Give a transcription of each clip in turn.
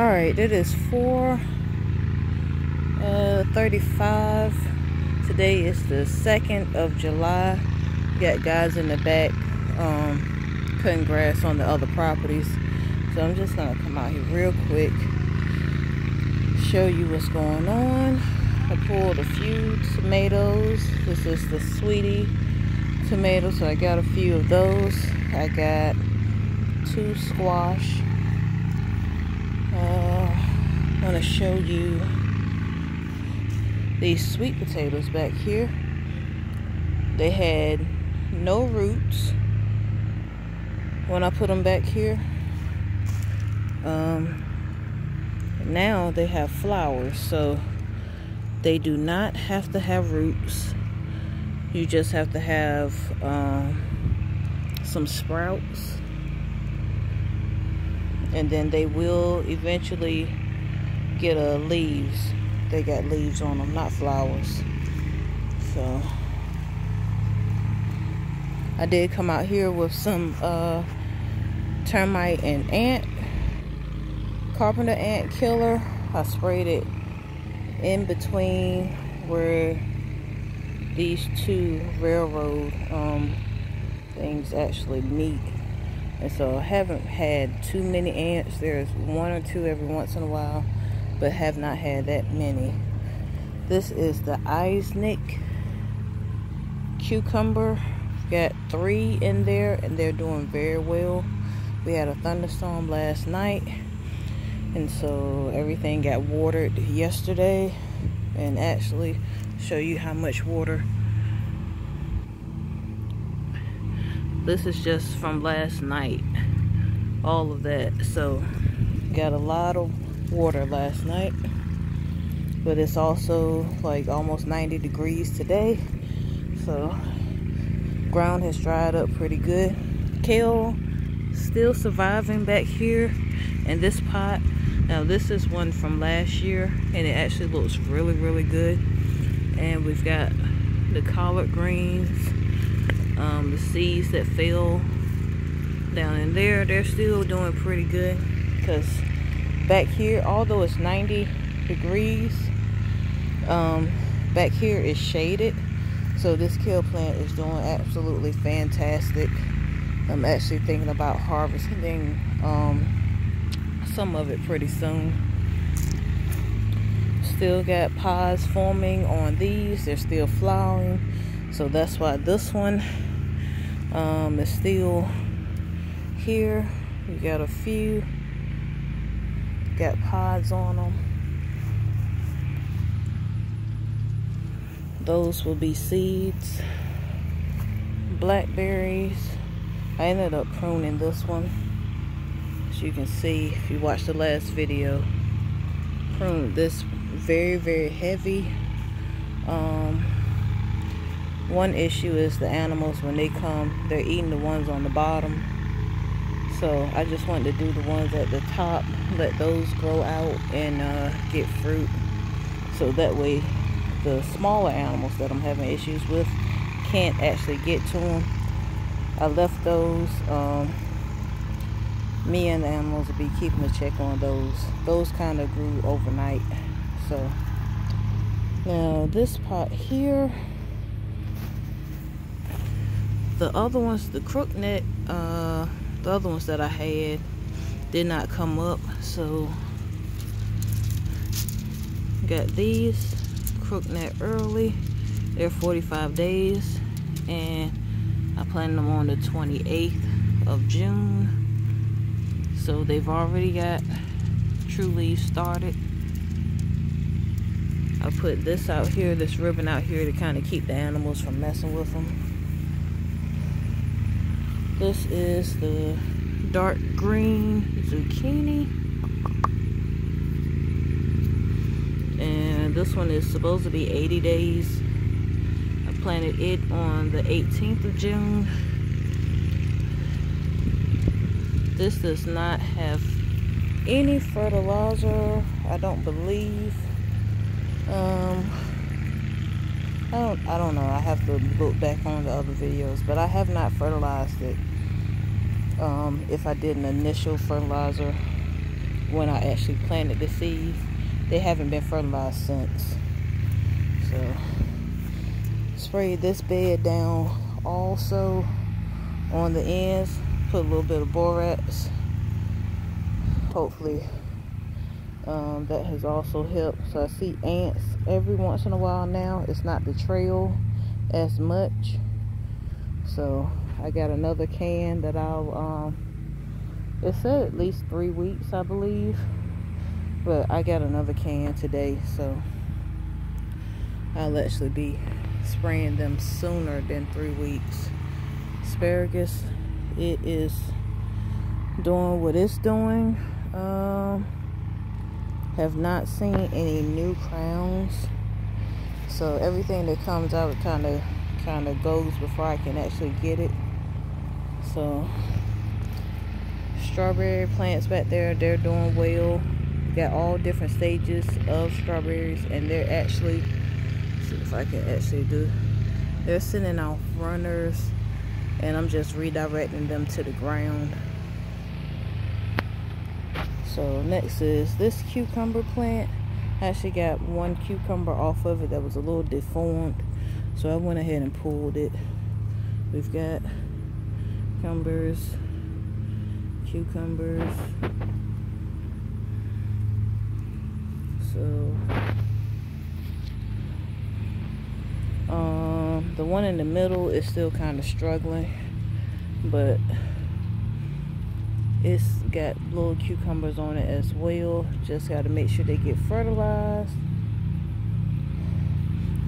Alright, it is 4:35. Today is the 2nd of July. Got guys in the back cutting grass on the other properties. So I'm just gonna come out here real quick, show you what's going on. I pulled a few tomatoes. This is the sweetie tomato, so I got a few of those. I got 2 squash. I'm going to show you these sweet potatoes back here. They had no roots when I put them back here. Now they have flowers, so they do not have to have roots. You just have to have some sprouts, and then they will eventually get leaves. They got leaves on them, not flowers. So I did come out here with some termite and ant, carpenter ant killer. I sprayed it in between where these 2 railroad things actually meet. And so I haven't had too many ants. There's 1 or 2 every once in a while, but have not had that many. This is the Isaac cucumber. Got 3 in there, and they're doing very well. We had a thunderstorm last night, and so everything got watered yesterday. And actually show you how much water. This is just from last night, all of that. So got a lot of water last night, but it's also like almost 90 degrees today, so ground has dried up pretty good. Kale still surviving back here in this pot. Now this is one from last year, and it actually looks really good. And we've got the collard greens, the seeds that fell down in there, they're still doing pretty good. Because back here, although it's 90 degrees, back here is shaded. So this kale plant is doing absolutely fantastic. I'm actually thinking about harvesting some of it pretty soon. Still got pods forming on these. They're still flowering, so that's why this one is still here. We got a few got pods on them. Those will be seeds. Blackberries, I ended up pruning this one. As you can see, if you watched the last video, pruned this very heavy. One issue is the animals, when they come, they're eating the ones on the bottom. So I just wanted to do the ones at the top, let those grow out and get fruit, so that way the smaller animals that I'm having issues with can't actually get to them. I left those. Me and the animals will be keeping a check on those. Those kind of grew overnight. So now this pot here, the other ones, the crookneck, the other ones that I had did not come up. So got these crookneck early. They're 45 days, and I planted them on the 28th of June. So they've already got true leaves started. I put this out here, this ribbon out here, to kind of keep the animals from messing with them. This is the dark green zucchini. And this one is supposed to be 80 days. I planted it on the 18th of June. This does not have any fertilizer, I don't believe. I don't know. I have to look back on the other videos, but I have not fertilized it. If I did an initial fertilizer, when I actually planted the seeds. They haven't been fertilized since. So sprayed this bed down also on the ends, put a little bit of borax. Hopefully that has also helped. So I see ants every once in a while now. It's not the trail as much. So I got another can that I'll it said at least 3 weeks, I believe, but I got another can today, so I'll actually be spraying them sooner than 3 weeks. Asparagus, it is doing what it's doing. Have not seen any new crowns, so everything that comes out kind of goes before I can actually get it. So strawberry plants back there, they're doing well. Got all different stages of strawberries, and they're actually, see if I can actually do, they're sending off runners, and I'm just redirecting them to the ground. So next is this cucumber plant. I actually got one cucumber off of it that was a little deformed, so I went ahead and pulled it. We've got cucumbers. So the one in the middle is still kind of struggling, but it's got little cucumbers on it as well. Just got to make sure they get fertilized.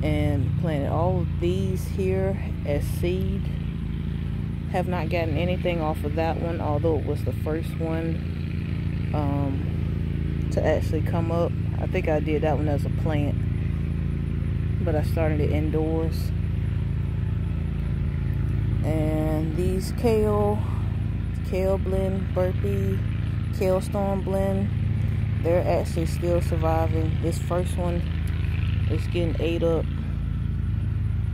And planted all of these here as seed. Have not gotten anything off of that one, although it was the first one to actually come up. I think I did that one as a plant, but I started it indoors. And these kale blend, burpee, kale storm blend, they're actually still surviving. This first one is getting ate up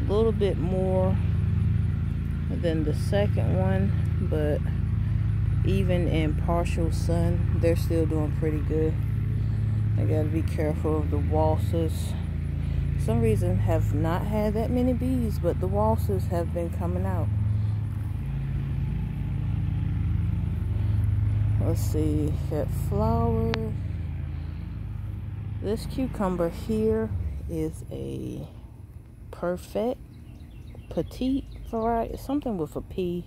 a little bit more than the second one, but even in partial sun, they're still doing pretty good. I gotta be careful of the waltzes. For some reason have not had that many bees, but the waltzes have been coming out. Let's see, got flower. This cucumber here is a perfect petite variety, something with a P.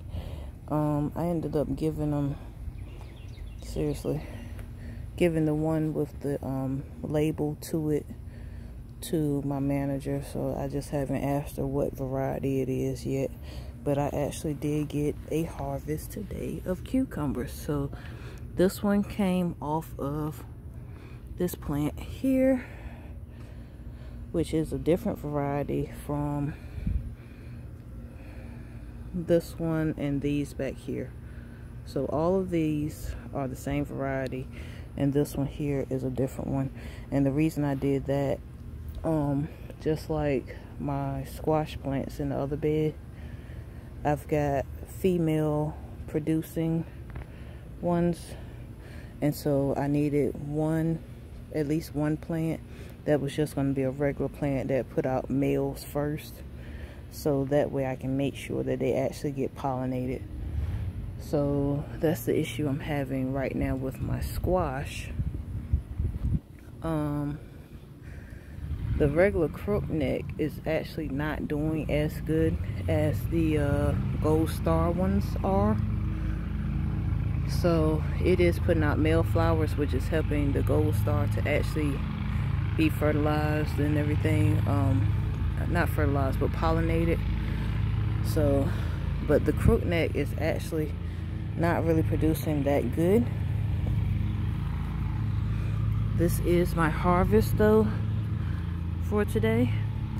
I ended up giving them, giving the one with the label to it to my manager, so I just haven't asked her what variety it is yet. But I actually did get a harvest today of cucumbers. So this one came off of this plant here, which is a different variety from this one and these back here. So all of these are the same variety, and this one here is a different one. And the reason I did that, just like my squash plants in the other bed, I've got female producing ones, and so I needed at least one plant that was just going to be a regular plant that put out males first, so that way I can make sure that they actually get pollinated. So that's the issue I'm having right now with my squash. The regular crookneck is actually not doing as good as the gold star ones are. So it is putting out male flowers, which is helping the gold star to actually be fertilized and everything. Not fertilized, but pollinated. So, but the crookneck is actually not really producing that good. This is my harvest though for today.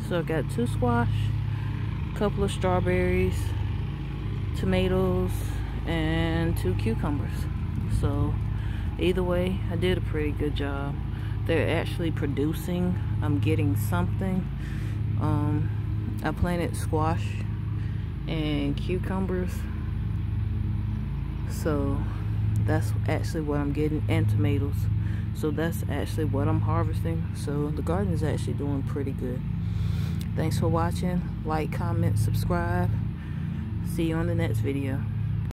So I got 2 squash, a couple of strawberries, tomatoes, and 2 cucumbers. So either way, I did a pretty good job. They're actually producing. I'm getting something. I planted squash and cucumbers, so That's actually what I'm getting, and tomatoes. So that's actually what I'm harvesting. So the garden is actually doing pretty good. Thanks for watching. Like, comment, subscribe. See you on the next video.